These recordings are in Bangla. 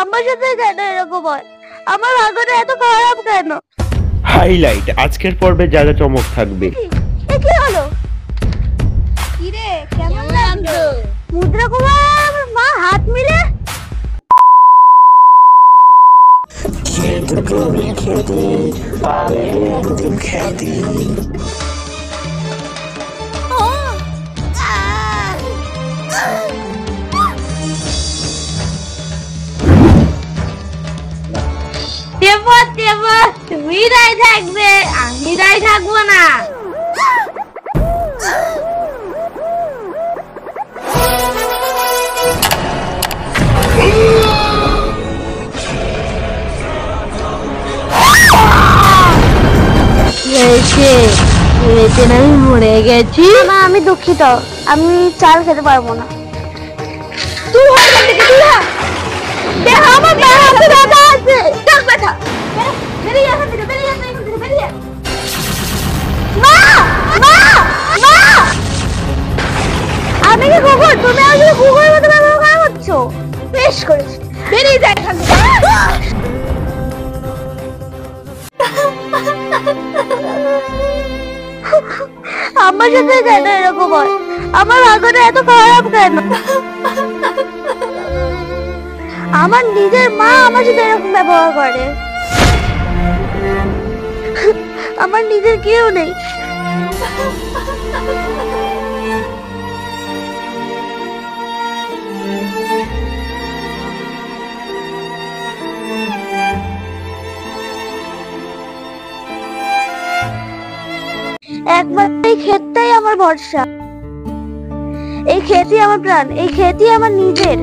আমার সাথে কেন এরকম হয়? আমার ভাগ্যটা এত খারাপ কেন? হাইলাইট আজকের পর্বে যা যা চমক থাকবে। কি হলো? কি রে, কেমন লাগলো? মুদ্রা কুমার আর মা হাত মিলে তুমি রাই থাকবে, আমি রাই থাকবো না। আমি মরে গেছি। না, আমি দুঃখিত, আমি চাল খেতে পারবো না। তুই আমার হাতে ব্যথা আছে। বেরিয়ে এখান থেকে, বেরিয়ে এখান থেকে, বেরিয়ে। মা, মা, মা! আমি কি কুকুর? তুমি আমাকে কুকুরের মতো ব্যবহার করছো। বেশ করেছি, বেরিয়ে যাই এখান থেকে। আমার সাথে কেন এরকম হয়? আমার ভাগ্যটা এত খারাপ কেন? আমার নিজের মা আমার সাথে এরকম ব্যবহার করে। আমার নিজের কেউ নেই। একবার এই ক্ষেতটাই আমার ভরসা, এই ক্ষেতই আমার প্রাণ, এই ক্ষেতই আমার নিজের।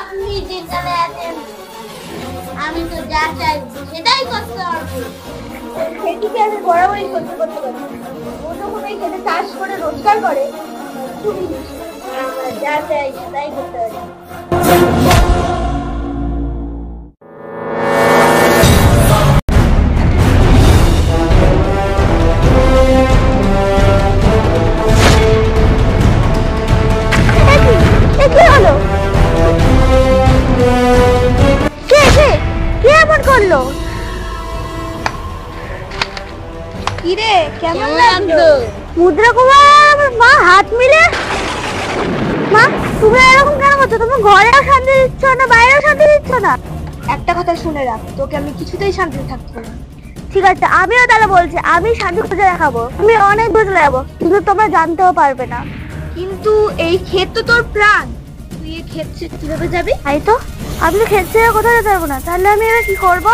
আপনি যেখানে আছেন, আমি তো যা চাই সেটাই করতে পারবো। খেটিকে আমি বরাবরই সহ্য করতে পারি। ও যখন এই খেতে চাষ করে রোজগার করে, খুবই যা চাই সেটাই করতে পারি। কেমন লাগলো? মুদ্রা কুমার আর মা হাত মিলে। মা, তুমি এরকম কেন করছো? তুমি ঘরেও শান্তি দিচ্ছ না, বাইরেও শান্তি দিচ্ছ না। একটা কথা শুনে রাখ, তোকে আমি কিছুতেই শান্তিতে থাকতে পারবো না। ঠিক আছে, আমিও তাহলে বলছি, আমি শান্তি খুঁজে দেখাবো। আমি অনেক দূর চলে যাবো, কিন্তু তোমরা জানতেও পারবে না। কিন্তু এই ক্ষেত তো তোর প্রাণ, তুই এই ক্ষেত ছেড়ে কিভাবে যাবি? তাই তো, আমি তো ক্ষেত ছেড়ে কোথাও যেতে পারবো না। তাহলে আমি এবার কি করবো?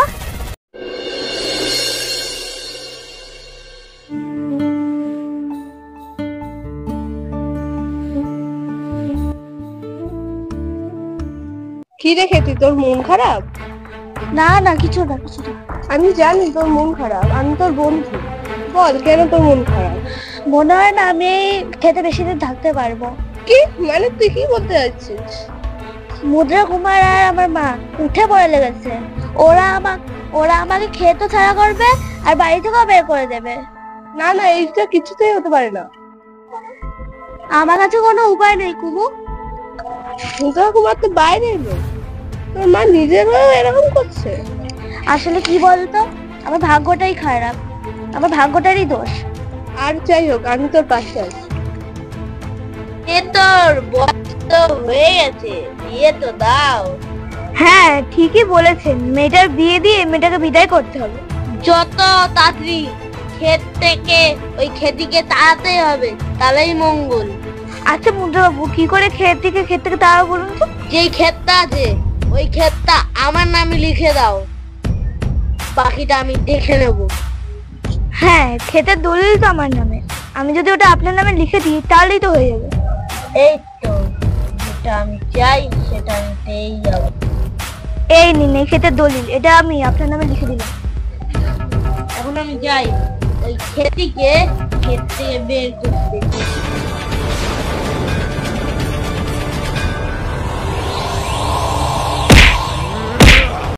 কি রে খেতি, তোর মন খারাপ? না না, কিছু না, কিছু না। আমি জানি তোর মন খারাপ, আমি তোর বন্ধু। বল কেন তোর মন খারাপ? মনে হয় না আমি খেতে বেশি দিন থাকতে পারবো। কি মানে, তুই কি বলতে যাচ্ছিস? মুদ্রা কুমার আর আমার মা উঠে পড়ে লেগেছে। ওরা আমাকে খেতে ছাড়া করবে আর বাড়ি থেকেও বের করে দেবে। না না, এইটা কিছুতেই হতে পারে না। আমার কাছে কোনো উপায় নেই কুমু। মুদ্রা কুমার তো বাইরে এলো, তোর মা নিজের হয়েও এরকম করছে। আসলে কি বলতো, আমার ভাগ্যটাই খারাপ, আমার ভাগ্যটারই দোষ। আর যাই হোক, আমি তোর পাশে আছি। তোর বয়স হয়ে গেছে, বিয়ে তো দাও। হ্যাঁ, ঠিকই বলেছেন, মেয়েটার বিয়ে দিয়ে মেয়েটাকে বিদায় করতে হবে। যত তাড়াতাড়ি ক্ষেত থেকে ওই খেতিকে তাড়াতেই হবে, তাহলেই মঙ্গল। আচ্ছা মুদ্রা বাবু, কি করে ক্ষেত থেকে তাড়া বলুন তো? যেই ক্ষেতটা আছে ওই ক্ষেতটা আমার নামে লিখে দাও, বাকিটা আমি দেখে নেব। হ্যাঁ, ক্ষেতের দলিল তো আমার নামে, আমি যদি ওটা আপনার নামে লিখে দিই তাহলেই তো হয়ে যাবে। এই তো, যেটা আমি চাই সেটা আমি পেয়েই যাব। এই নিন এই ক্ষেতের দলিল, এটা আমি আপনার নামে লিখে দিলাম। এখন আমি যাই ওই ক্ষেত থেকে বের করতে।